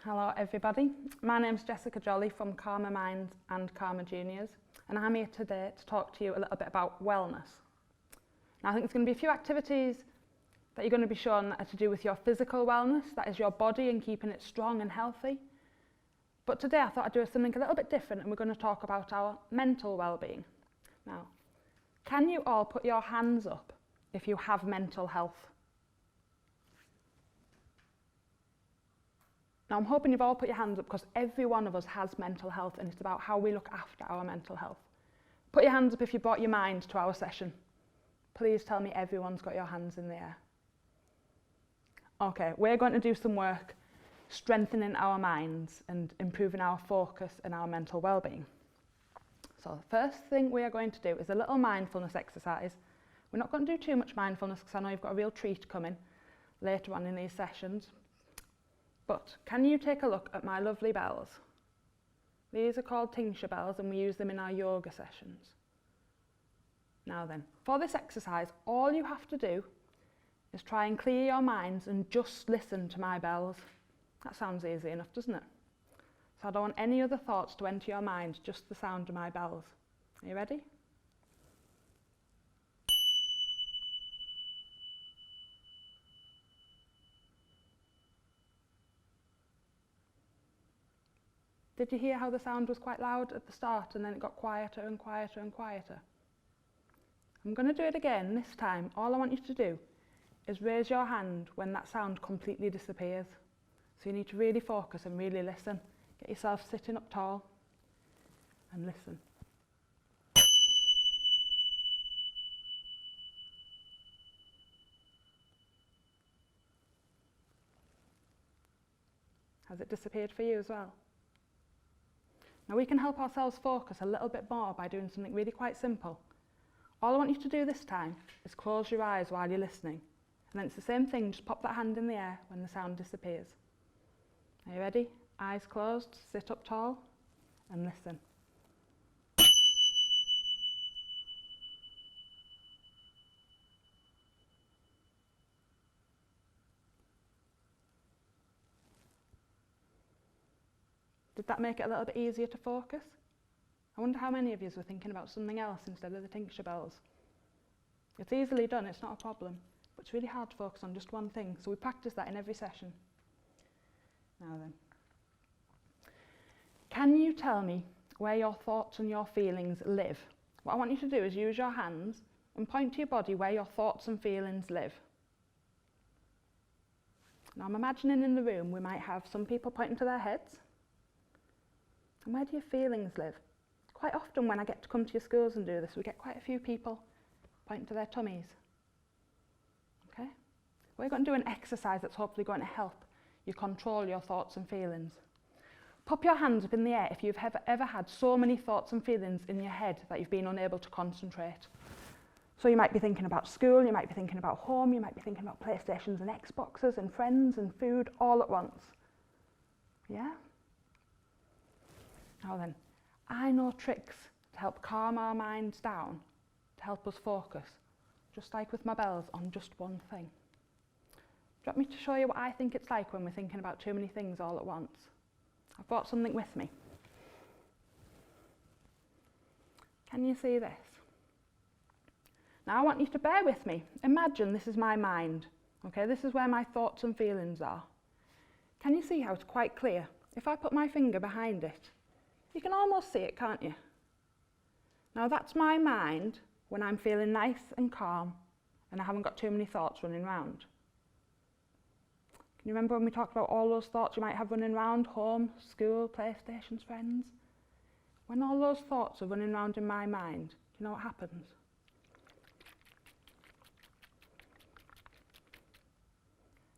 Hello everybody, my name's Jessica Jolly from Kalma Minds and Kalma Juniors, and I'm here today to talk to you a little bit about wellness. Now I think there's going to be a few activities that you're going to be shown that are to do with your physical wellness, that is your body and keeping it strong and healthy. But today I thought I'd do something a little bit different, and we're going to talk about our mental well-being. Now, can you all put your hands up if you have mental health? Now I'm hoping you've all put your hands up because every one of us has mental health, and it's about how we look after our mental health. Put your hands up if you brought your mind to our session. Please tell me everyone's got your hands in the air. Okay, we're going to do some work strengthening our minds and improving our focus and our mental well-being. So the first thing we are going to do is a little mindfulness exercise. We're not going to do too much mindfulness because I know you've got a real treat coming later on in these sessions. But can you take a look at my lovely bells? These are called tincture bells, and we use them in our yoga sessions. Now then, for this exercise, all you have to do is try and clear your minds and just listen to my bells. That sounds easy enough, doesn't it? So I don't want any other thoughts to enter your mind, just the sound of my bells. Are you ready? Did you hear how the sound was quite loud at the start and then it got quieter and quieter and quieter? I'm going to do it again this time. All I want you to do is raise your hand when that sound completely disappears. So you need to really focus and really listen. Get yourself sitting up tall and listen. Has it disappeared for you as well? Now we can help ourselves focus a little bit more by doing something really quite simple. All I want you to do this time is close your eyes while you're listening. And then it's the same thing, just pop that hand in the air when the sound disappears. Are you ready? Eyes closed, sit up tall and listen. Did that make it a little bit easier to focus? I wonder how many of you were thinking about something else instead of the tincture bells. It's easily done, it's not a problem, but it's really hard to focus on just one thing, so we practice that in every session. Now then, can you tell me where your thoughts and your feelings live? What I want you to do is use your hands and point to your body where your thoughts and feelings live. Now I'm imagining in the room we might have some people pointing to their heads. And where do your feelings live? Quite often when I get to come to your schools and do this, we get quite a few people pointing to their tummies. Okay? We're going to do an exercise that's hopefully going to help you control your thoughts and feelings. Pop your hands up in the air if you've ever had so many thoughts and feelings in your head that you've been unable to concentrate. So you might be thinking about school, you might be thinking about home, you might be thinking about PlayStations and Xboxes and friends and food all at once. Yeah? Now then, I know tricks to help calm our minds down, to help us focus, just like with my bells, on just one thing. Do you want me to show you what I think it's like when we're thinking about too many things all at once? I've brought something with me. Can you see this? Now I want you to bear with me. Imagine this is my mind. Okay, this is where my thoughts and feelings are. Can you see how it's quite clear? If I put my finger behind it, you can almost see it, can't you? Now that's my mind when I'm feeling nice and calm and I haven't got too many thoughts running around. Can you remember when we talked about all those thoughts you might have running around? Home, school, PlayStations, friends? When all those thoughts are running around in my mind, do you know what happens?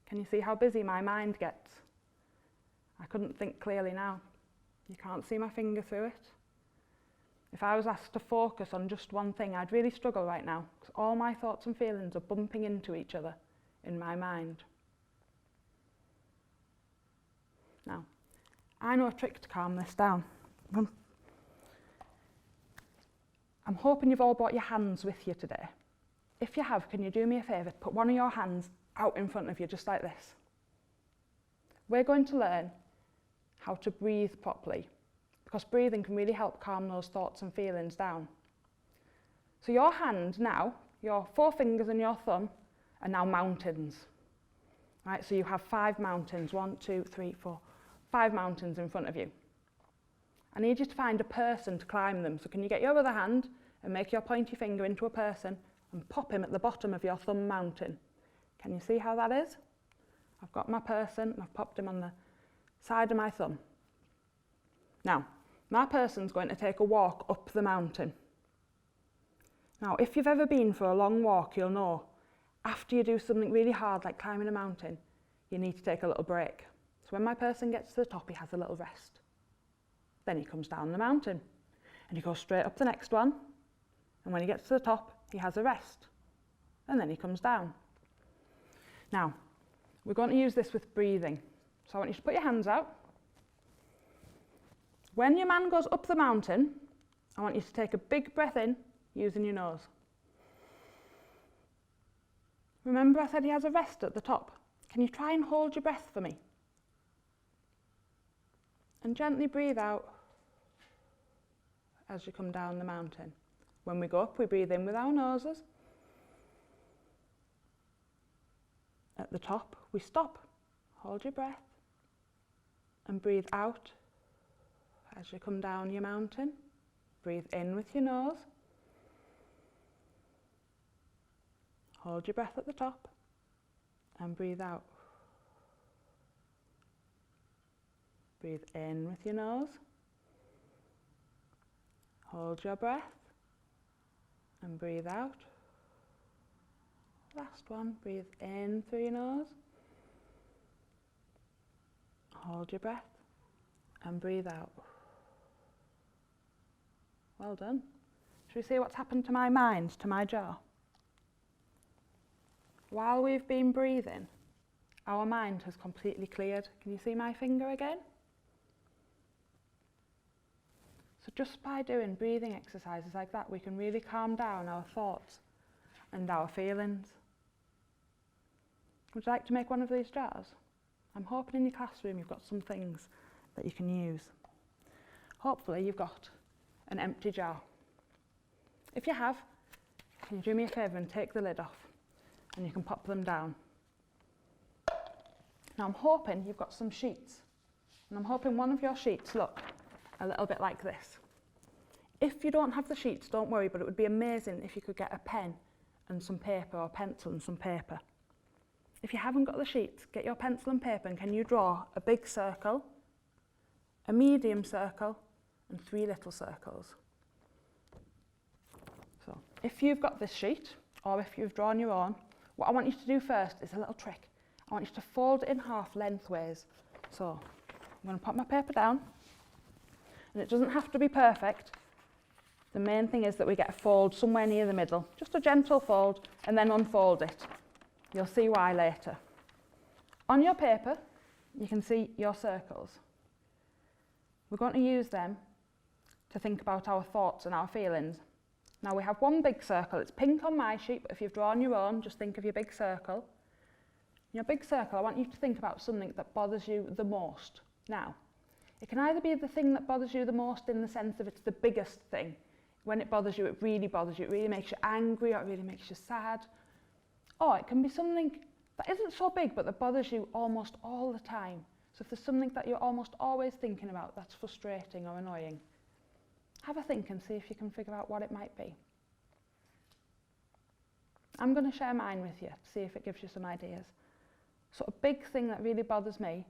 Can you see how busy my mind gets? I couldn't think clearly now. You can't see my finger through it. If I was asked to focus on just one thing, I'd really struggle right now because all my thoughts and feelings are bumping into each other in my mind. Now, I know a trick to calm this down. I'm hoping you've all brought your hands with you today. If you have, can you do me a favour? Put one of your hands out in front of you, just like this. We're going to learn how to breathe properly, because breathing can really help calm those thoughts and feelings down. So your hand now, your 4 fingers and your thumb are now mountains. Right, so you have 5 mountains, 1, 2, 3, 4, 5 mountains in front of you. I need you to find a person to climb them. So can you get your other hand and make your pointy finger into a person and pop him at the bottom of your thumb mountain? Can you see how that is? I've got my person and I've popped him on the side of my thumb. Now, my person's going to take a walk up the mountain. Now, if you've ever been for a long walk, you'll know after you do something really hard like climbing a mountain, you need to take a little break. So when my person gets to the top, he has a little rest. Then he comes down the mountain and he goes straight up the next one. And when he gets to the top, he has a rest. And then he comes down. Now, we're going to use this with breathing. So I want you to put your hands out. When your man goes up the mountain, I want you to take a big breath in using your nose. Remember I said he has a rest at the top? Can you try and hold your breath for me? And gently breathe out as you come down the mountain. When we go up, we breathe in with our noses. At the top, we stop. Hold your breath and breathe out as you come down your mountain. Breathe in with your nose. Hold your breath at the top and breathe out. Breathe in with your nose. Hold your breath and breathe out. Last one, breathe in through your nose. Hold your breath and breathe out. Well done. Should we see what's happened to my mind, to my jaw? While we've been breathing, our mind has completely cleared. Can you see my finger again? So just by doing breathing exercises like that, we can really calm down our thoughts and our feelings. Would you like to make one of these jars? I'm hoping in your classroom you've got some things that you can use. Hopefully you've got an empty jar. If you have, can you do me a favour and take the lid off? And you can pop them down. Now I'm hoping you've got some sheets. And I'm hoping one of your sheets look a little bit like this. If you don't have the sheets, don't worry, but it would be amazing if you could get a pen and some paper, or pencil and some paper. If you haven't got the sheets, get your pencil and paper, and can you draw a big circle, a medium circle, and 3 little circles. So if you've got this sheet, or if you've drawn your own, what I want you to do first is a little trick. I want you to fold it in half lengthways. So I'm going to pop my paper down, and it doesn't have to be perfect. The main thing is that we get a fold somewhere near the middle, just a gentle fold, and then unfold it. You'll see why later. On your paper, you can see your circles. We're going to use them to think about our thoughts and our feelings. Now we have one big circle. It's pink on my sheet, but if you've drawn your own, just think of your big circle. In your big circle, I want you to think about something that bothers you the most. Now, it can either be the thing that bothers you the most in the sense of it's the biggest thing. When it bothers you, it really makes you angry, or it really makes you sad. Or it can be something that isn't so big, but that bothers you almost all the time. So if there's something that you're almost always thinking about that's frustrating or annoying, have a think and see if you can figure out what it might be. I'm going to share mine with you to see if it gives you some ideas. So a big thing that really bothers me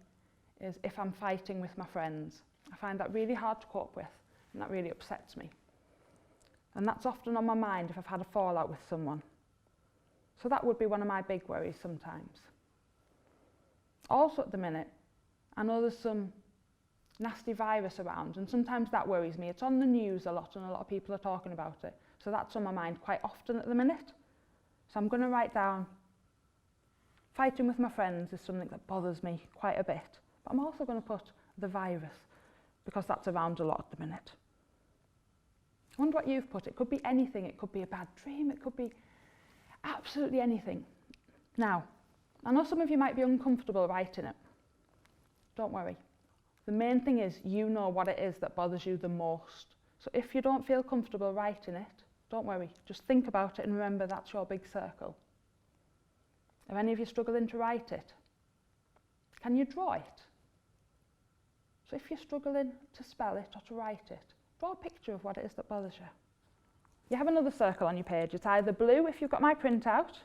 is if I'm fighting with my friends. I find that really hard to cope with, and that really upsets me. And that's often on my mind if I've had a fallout with someone. So that would be one of my big worries sometimes. Also at the minute, I know there's some nasty virus around, and sometimes that worries me. It's on the news a lot, and a lot of people are talking about it. So that's on my mind quite often at the minute. So I'm going to write down, fighting with my friends is something that bothers me quite a bit. But I'm also going to put the virus, because that's around a lot at the minute. I wonder what you've put. It could be anything. It could be a bad dream. It could be absolutely anything. Now, I know some of you might be uncomfortable writing it. Don't worry. The main thing is you know what it is that bothers you the most. So if you don't feel comfortable writing it, don't worry. Just think about it and remember that's your big circle. Are any of you struggling to write it? Can you draw it? So if you're struggling to spell it or to write it, draw a picture of what it is that bothers you. You have another circle on your page. It's either blue if you've got my printout,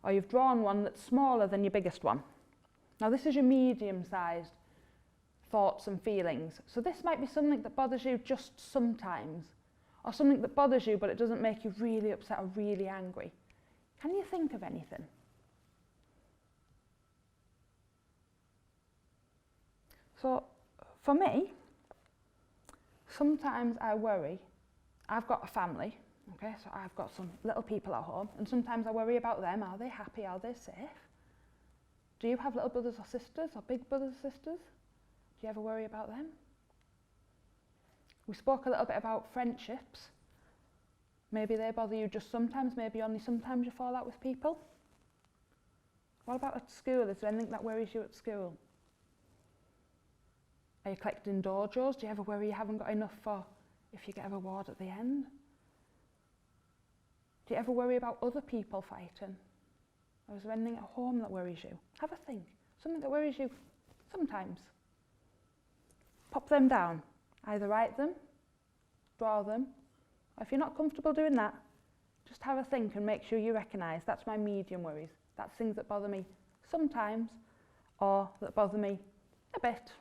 or you've drawn one that's smaller than your biggest one. Now this is your medium-sized thoughts and feelings. So this might be something that bothers you just sometimes, or something that bothers you but it doesn't make you really upset or really angry. Can you think of anything? So for me, sometimes I worry. I've got a family, okay, so I've got some little people at home, and sometimes I worry about them. Are they happy? Are they safe? Do you have little brothers or sisters, or big brothers or sisters? Do you ever worry about them? We spoke a little bit about friendships. Maybe they bother you just sometimes, maybe only sometimes you fall out with people. What about at school? Is there anything that worries you at school? Are you collecting dojos? Do you ever worry you haven't got enough for if you get a reward at the end? Do you ever worry about other people fighting? Or is there anything at home that worries you? Have a think. Something that worries you sometimes. Pop them down. Either write them, draw them, or if you're not comfortable doing that, just have a think and make sure you recognise that's my medium worries. That's things that bother me sometimes or that bother me a bit.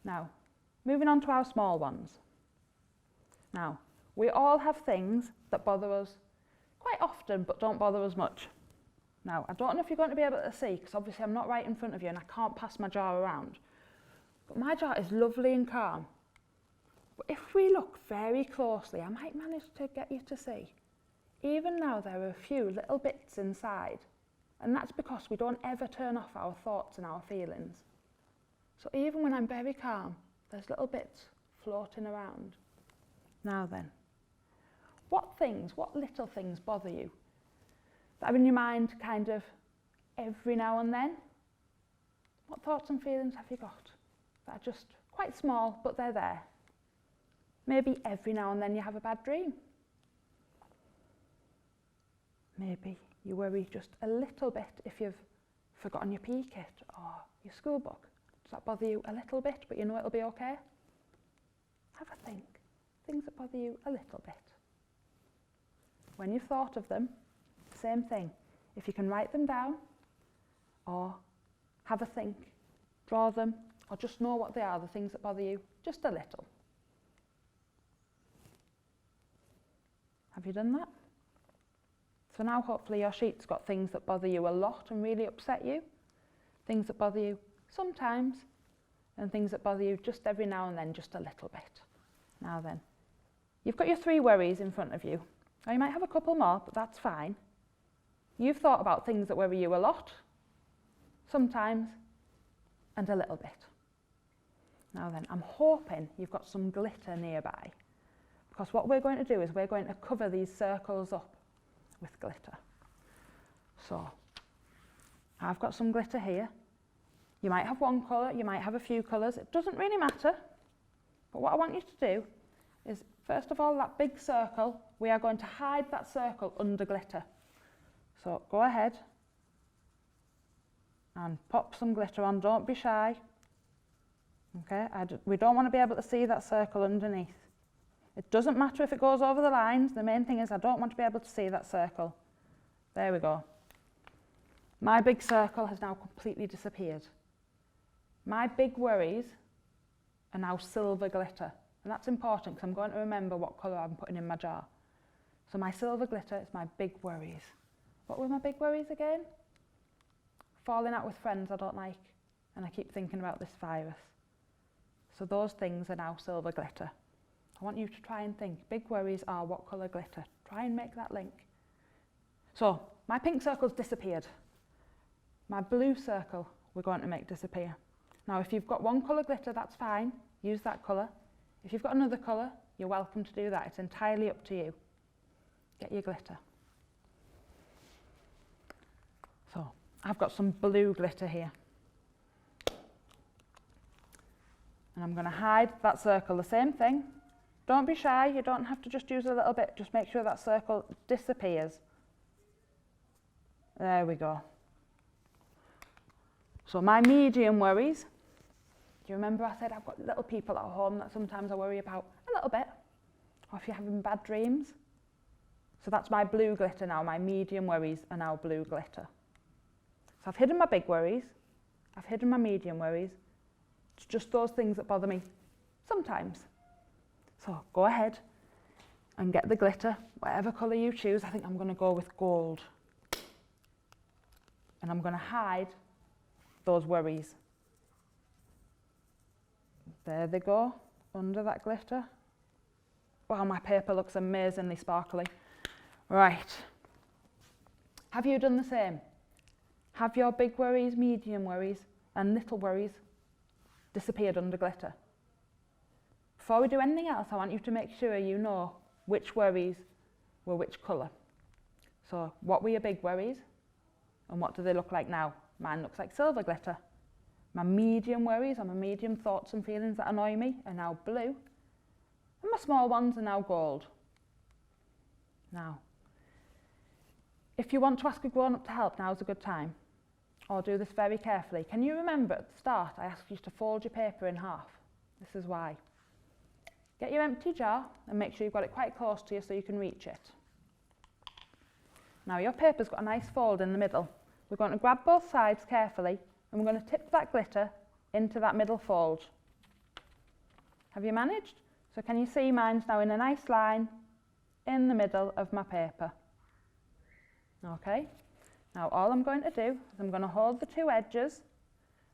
Now, moving on to our small ones. Now, we all have things that bother us quite often but don't bother us much. Now, I don't know if you're going to be able to see because obviously I'm not right in front of you and I can't pass my jar around. But my jar is lovely and calm. But if we look very closely, I might manage to get you to see. Even now there are a few little bits inside, and that's because we don't ever turn off our thoughts and our feelings. So even when I'm very calm, there's little bits floating around. Now then, what little things bother you that are in your mind kind of every now and then? What thoughts and feelings have you got that are just quite small, but they're there? Maybe every now and then you have a bad dream. Maybe you worry just a little bit if you've forgotten your PE kit or your school book. Does that bother you a little bit, but you know it'll be okay? Have a think. Things that bother you a little bit. When you've thought of them, same thing. If you can write them down, or have a think, draw them, or just know what they are, the things that bother you just a little. Have you done that? So now hopefully your sheet's got things that bother you a lot and really upset you, things that bother you sometimes, and things that bother you just every now and then, just a little bit. Now then, you've got your 3 worries in front of you. Now you might have a couple more, but that's fine. You've thought about things that worry you a lot, sometimes, and a little bit. Now then, I'm hoping you've got some glitter nearby, because what we're going to do is we're going to cover these circles up with glitter. So, I've got some glitter here. You might have one colour, you might have a few colours, it doesn't really matter. But what I want you to do is, first of all, that big circle, we are going to hide that circle under glitter. So go ahead and pop some glitter on, don't be shy. Okay, we don't want to be able to see that circle underneath. It doesn't matter if it goes over the lines, the main thing is I don't want to be able to see that circle. There we go. My big circle has now completely disappeared. My big worries are now silver glitter, and that's important because I'm going to remember what colour I'm putting in my jar. So my silver glitter is my big worries. What were my big worries again? Falling out with friends I don't like, and I keep thinking about this virus. So those things are now silver glitter. I want you to try and think, big worries are what colour glitter? Try and make that link. So, my pink circle's disappeared. My blue circle we're going to make disappear. Now, if you've got one colour glitter, that's fine. Use that colour. If you've got another colour, you're welcome to do that. It's entirely up to you. Get your glitter. So, I've got some blue glitter here. And I'm going to hide that circle, the same thing. Don't be shy, you don't have to just use a little bit, just make sure that circle disappears. There we go. So my medium worries, do you remember I said I've got little people at home that sometimes I worry about a little bit, or if you're having bad dreams. So that's my blue glitter now, my medium worries are now blue glitter. So I've hidden my big worries, I've hidden my medium worries, it's just those things that bother me sometimes. So go ahead and get the glitter, whatever colour you choose. I think I'm going to go with gold. And I'm going to hide those worries. There they go, under that glitter. Wow, my paper looks amazingly sparkly. Right. Have you done the same? Have your big worries, medium worries, and little worries disappeared under glitter? Before we do anything else, I want you to make sure you know which worries were which colour. So what were your big worries and what do they look like now? Mine looks like silver glitter. My medium worries or my medium thoughts and feelings that annoy me are now blue. And my small ones are now gold. Now, if you want to ask a grown-up to help, now's a good time. Or do this very carefully. Can you remember at the start I asked you to fold your paper in half? This is why. Get your empty jar and make sure you've got it quite close to you so you can reach it. Now your paper's got a nice fold in the middle. We're going to grab both sides carefully and we're going to tip that glitter into that middle fold. Have you managed? So can you see mine's now in a nice line in the middle of my paper? Okay, now all I'm going to do is I'm going to hold the two edges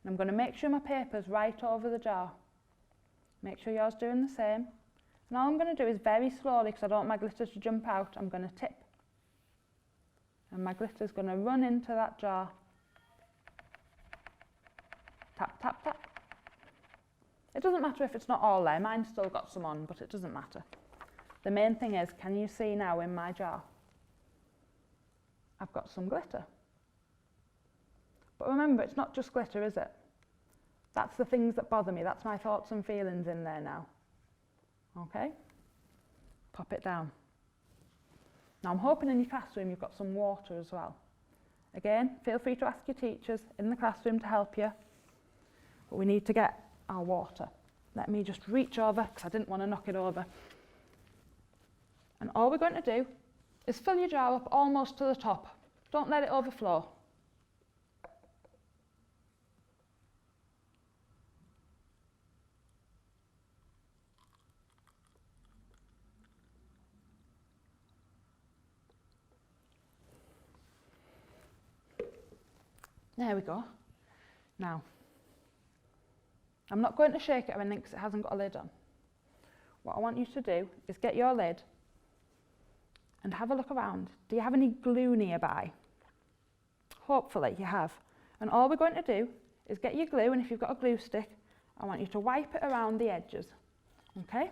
and I'm going to make sure my paper's right over the jar. Make sure yours doing the same. And all I'm going to do is very slowly, because I don't want my glitter to jump out, I'm going to tip. And my glitter's going to run into that jar. Tap, tap, tap. It doesn't matter if it's not all there. Mine's still got some on, but it doesn't matter. The main thing is, can you see now in my jar? I've got some glitter. But remember, it's not just glitter, is it? That's the things that bother me. That's my thoughts and feelings in there now. Okay? Pop it down. Now I'm hoping in your classroom you've got some water as well. Again, feel free to ask your teachers in the classroom to help you. But we need to get our water. Let me just reach over, because I didn't want to knock it over. And all we're going to do is fill your jar up almost to the top. Don't let it overflow. There we go. Now, I'm not going to shake it or anything because it hasn't got a lid on. What I want you to do is get your lid and have a look around. Do you have any glue nearby? Hopefully you have. And all we're going to do is get your glue, and if you've got a glue stick, I want you to wipe it around the edges. Okay?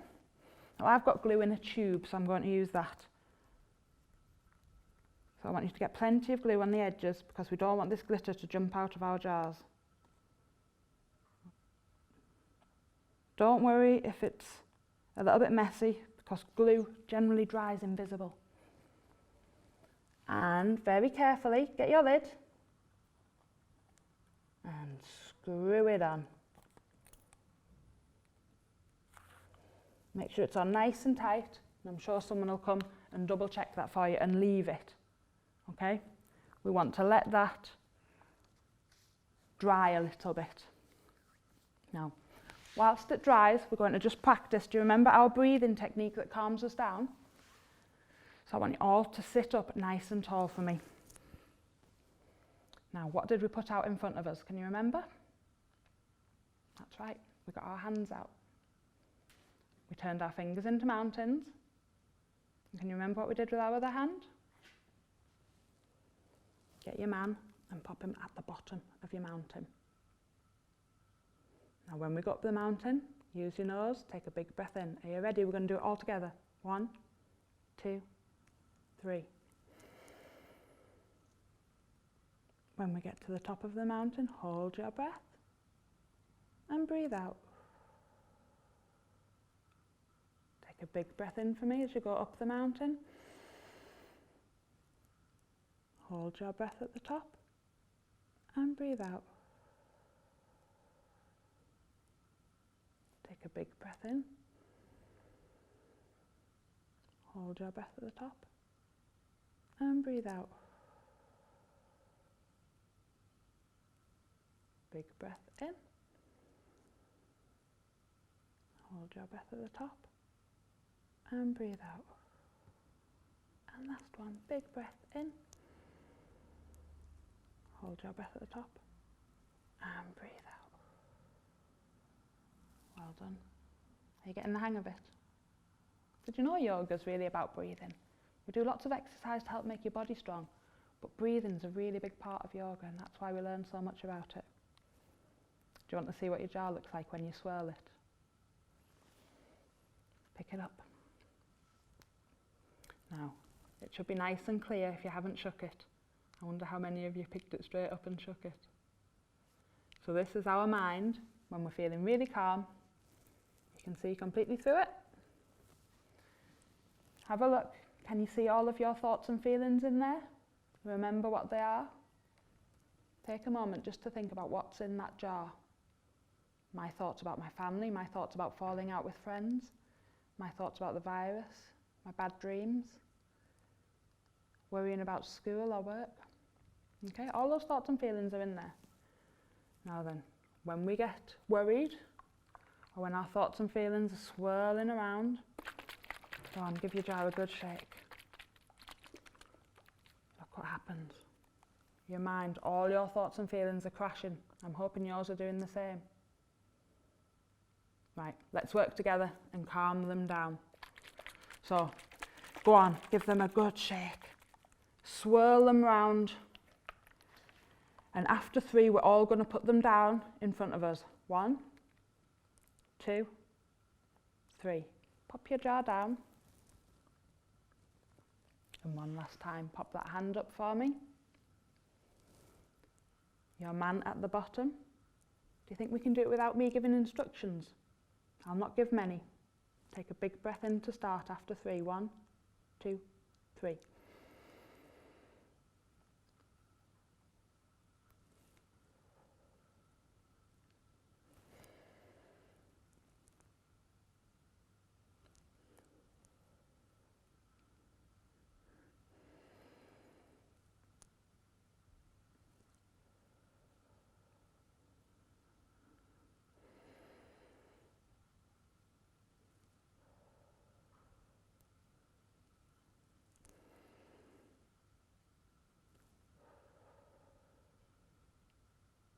Now I've got glue in a tube, so I'm going to use that. So I want you to get plenty of glue on the edges because we don't want this glitter to jump out of our jars. Don't worry if it's a little bit messy because glue generally dries invisible. And very carefully, get your lid and screw it on. Make sure it's on nice and tight, and I'm sure someone will come and double check that for you and leave it. Okay? We want to let that dry a little bit. Now, whilst it dries, we're going to just practice. Do you remember our breathing technique that calms us down? So I want you all to sit up nice and tall for me. Now, what did we put out in front of us? Can you remember? That's right, we got our hands out. We turned our fingers into mountains. And can you remember what we did with our other hand? Get your man and pop him at the bottom of your mountain. Now when we go up the mountain, use your nose, take a big breath in. Are you ready? We're going to do it all together. 1, 2, 3. When we get to the top of the mountain, hold your breath and breathe out. Take a big breath in for me as you go up the mountain. Hold your breath at the top and breathe out. Take a big breath in. Hold your breath at the top and breathe out. Big breath in. Hold your breath at the top and breathe out. And last one, big breath in. Hold your breath at the top and breathe out. Well done. Are you getting the hang of it? Did you know yoga is really about breathing? We do lots of exercise to help make your body strong, but breathing's a really big part of yoga, and that's why we learn so much about it. Do you want to see what your jar looks like when you swirl it? Pick it up. Now, it should be nice and clear if you haven't shook it. I wonder how many of you picked it straight up and shook it. So this is our mind when we're feeling really calm. You can see completely through it. Have a look. Can you see all of your thoughts and feelings in there? Remember what they are? Take a moment just to think about what's in that jar. My thoughts about my family, my thoughts about falling out with friends, my thoughts about the virus, my bad dreams, worrying about school or work. Okay, all those thoughts and feelings are in there. Now then, when we get worried, or when our thoughts and feelings are swirling around, go on, give your jar a good shake. Look what happens. Your mind, all your thoughts and feelings are crashing. I'm hoping yours are doing the same. Right, let's work together and calm them down. So, go on, give them a good shake. Swirl them round. And after 3, we're all going to put them down in front of us. 1, 2, 3. Pop your jar down. And one last time, pop that hand up for me. Your man at the bottom. Do you think we can do it without me giving instructions? I'll not give many. Take a big breath in to start after 3. 1, 2, 3.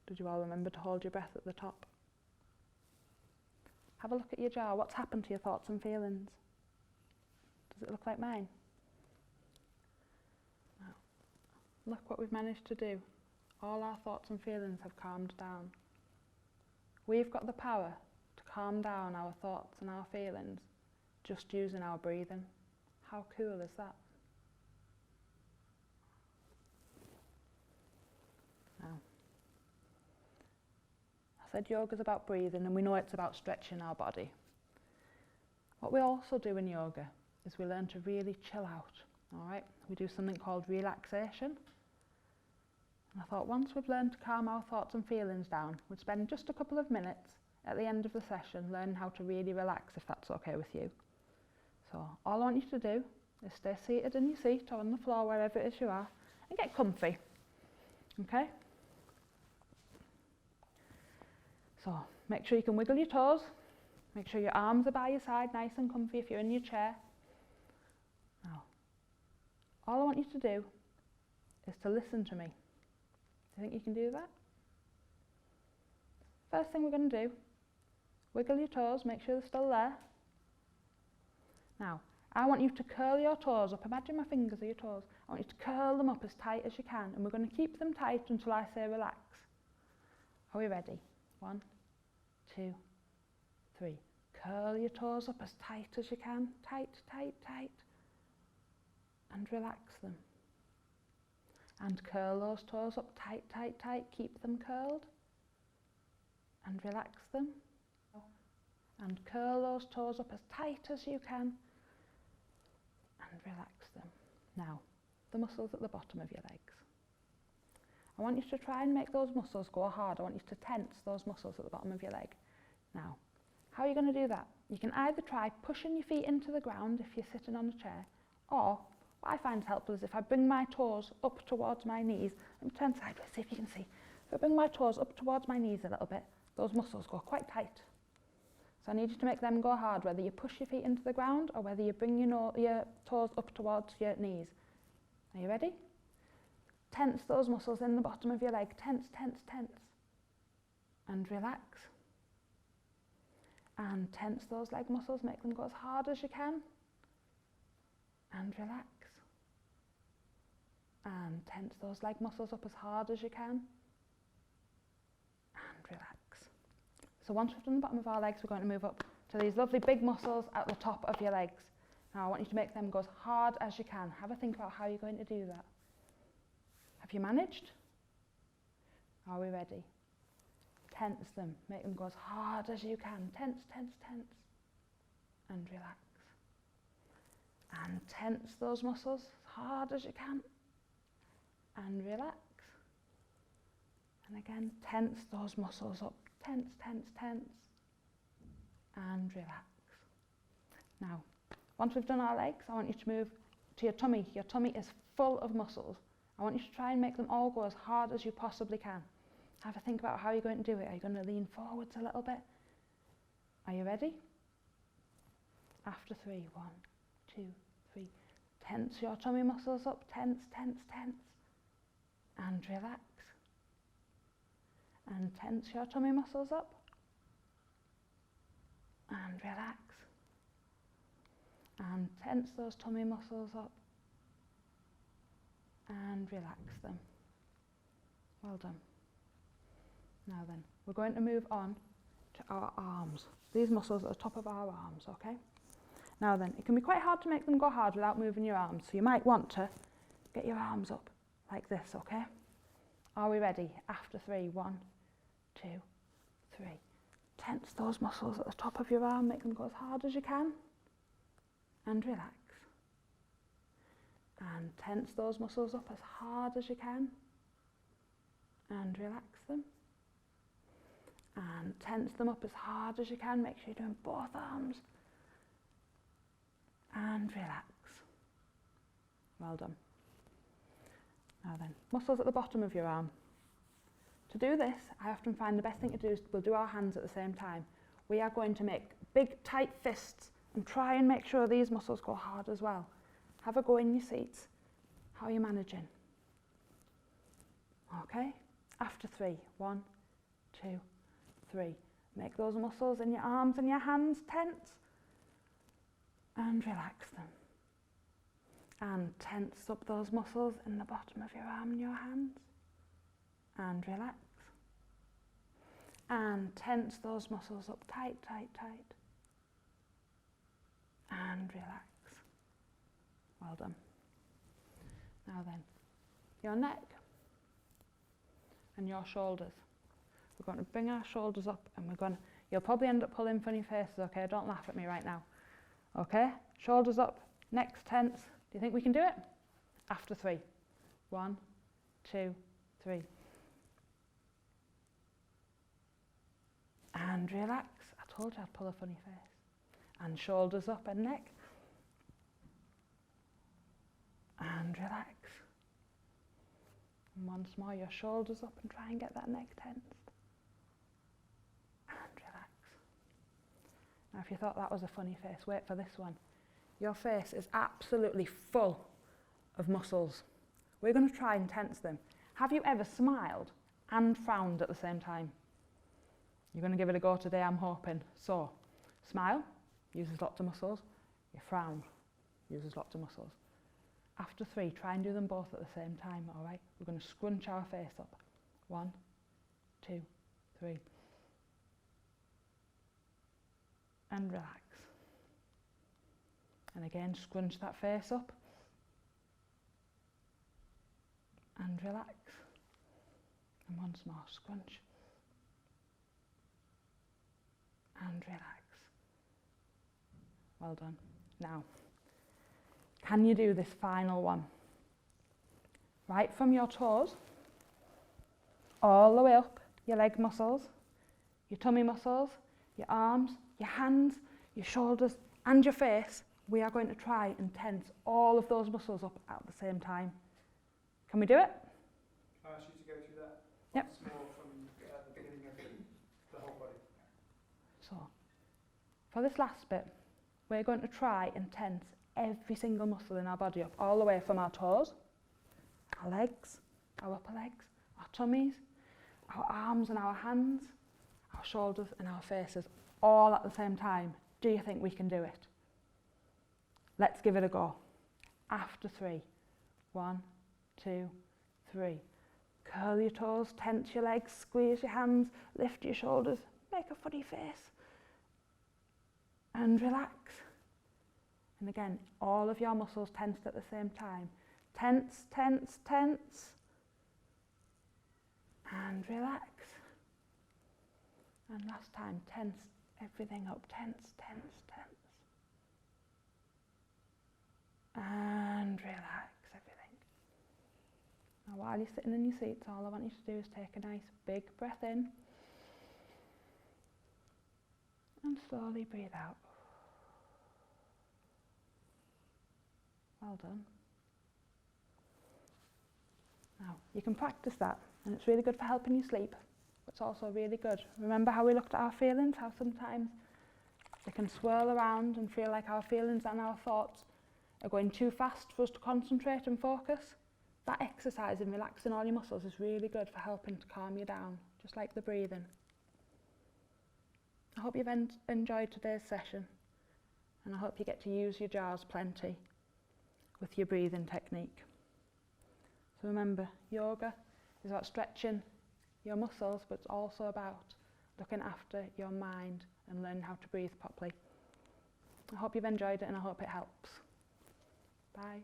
Did you all remember to hold your breath at the top? Have a look at your jar. What's happened to your thoughts and feelings? Does it look like mine? Now, look what we've managed to do. All our thoughts and feelings have calmed down. We've got the power to calm down our thoughts and our feelings just using our breathing. How cool is that? Now, I said yoga's about breathing, and we know it's about stretching our body. What we also do in yoga is we learn to really chill out, all right? We do something called relaxation. And I thought once we've learned to calm our thoughts and feelings down, we'd spend just a couple of minutes at the end of the session learning how to really relax, if that's okay with you. So all I want you to do is stay seated in your seat or on the floor, wherever it is you are, and get comfy, okay? So make sure you can wiggle your toes. Make sure your arms are by your side, nice and comfy if you're in your chair. Now, all I want you to do is to listen to me. Do you think you can do that? First thing we're going to do, wiggle your toes, make sure they're still there. Now, I want you to curl your toes up. Imagine my fingers are your toes. I want you to curl them up as tight as you can, and we're going to keep them tight until I say relax. Are we ready? 1, 2, 3. Curl your toes up as tight as you can. Tight, tight, tight. And relax them. And curl those toes up tight, tight, tight. Keep them curled. And relax them. And curl those toes up as tight as you can and relax them. Now, the muscles at the bottom of your legs. I want you to try and make those muscles go hard. I want you to tense those muscles at the bottom of your leg. Now, how are you going to do that? You can either try pushing your feet into the ground if you're sitting on a chair, or what I find helpful is if I bring my toes up towards my knees, and turn sideways, see if you can see. If I bring my toes up towards my knees a little bit, those muscles go quite tight. So I need you to make them go hard, whether you push your feet into the ground or whether you bring your toes up towards your knees. Are you ready? Tense those muscles in the bottom of your leg. Tense, tense, tense. And relax. And tense those leg muscles, make them go as hard as you can. And relax. And tense those leg muscles up as hard as you can. And relax. So once we've done the bottom of our legs, we're going to move up to these lovely big muscles at the top of your legs. Now I want you to make them go as hard as you can. Have a think about how you're going to do that. Have you managed? Are we ready? Tense them. Make them go as hard as you can. Tense, tense, tense. And relax. And tense those muscles as hard as you can. And relax. And again, tense those muscles up. Tense, tense, tense. And relax. Now, once we've done our legs, I want you to move to your tummy. Your tummy is full of muscles. I want you to try and make them all go as hard as you possibly can. Have a think about how you're going to do it. Are you going to lean forwards a little bit? Are you ready? After 3, 1, 2, 3. Tense your tummy muscles up. Tense, tense, tense. And relax. And tense your tummy muscles up. And relax. And tense those tummy muscles up. And relax them. Well done. Now then, we're going to move on to our arms. These muscles at the top of our arms, okay? Now then, it can be quite hard to make them go hard without moving your arms, so you might want to get your arms up like this, okay? Are we ready? After 3, 1, 2, 3. Tense those muscles at the top of your arm, make them go as hard as you can, and relax. And tense those muscles up as hard as you can, and relax them. And tense them up as hard as you can, make sure you're doing both arms, and relax. Well done. Now then, muscles at the bottom of your arm. To do this, I often find the best thing to do is we'll do our hands at the same time. We are going to make big tight fists and try and make sure these muscles go hard as well. Have a go in your seats. How are you managing? Okay, after 3, 1, 2, 3. Make those muscles in your arms and your hands tense and relax them. And tense up those muscles in the bottom of your arm and your hands and relax. And tense those muscles up tight, tight, tight and relax. Well done. Now then, your neck and your shoulders. We're going to bring our shoulders up and you'll probably end up pulling funny faces, okay? Don't laugh at me right now. Okay? Shoulders up, neck's tense. Do you think we can do it? After 3. 1, 2, 3. And relax. I told you I'd pull a funny face. And shoulders up and neck. And relax. And once more, your shoulders up and try and get that neck tensed. And relax. Now, if you thought that was a funny face, wait for this one. Your face is absolutely full of muscles. We're going to try and tense them. Have you ever smiled and frowned at the same time? You're going to give it a go today, I'm hoping. So, smile, uses lots of muscles. You frown, uses lots of muscles. After 3, try and do them both at the same time, all right? We're going to scrunch our face up. 1, 2, 3. And relax. And again, scrunch that face up. And relax. And once more, scrunch. And relax. Well done. Now, can you do this final one? Right from your toes, all the way up your leg muscles, your tummy muscles, your arms, your hands, your shoulders and your face. We are going to try and tense all of those muscles up at the same time. Can we do it? Can I ask you to go through that? Yep. Once more from the beginning of the whole body. So, for this last bit, we're going to try and tense every single muscle in our body up, all the way from our toes, our legs, our upper legs, our tummies, our arms and our hands, our shoulders and our faces, all at the same time. Do you think we can do it? Let's give it a go. After 3. 1, 2, 3. Curl your toes, tense your legs, squeeze your hands, lift your shoulders, make a funny face, and relax. And again, all of your muscles tensed at the same time. Tense, tense, tense, and relax. And last time, tense everything up, tense, tense, tense. And relax everything. Now while you're sitting in your seats, all I want you to do is take a nice big breath in and slowly breathe out. Well done. Now you can practice that, and it's really good for helping you sleep. It's also really good. Remember how we looked at our feelings, how sometimes they can swirl around and feel like our feelings and our thoughts are going too fast for us to concentrate and focus? That exercise in relaxing all your muscles is really good for helping to calm you down, just like the breathing. I hope you've enjoyed today's session, and I hope you get to use your jaws plenty with your breathing technique. So remember, yoga is about stretching your muscles, but it's also about looking after your mind and learning how to breathe properly. I hope you've enjoyed it, and I hope it helps. Bye.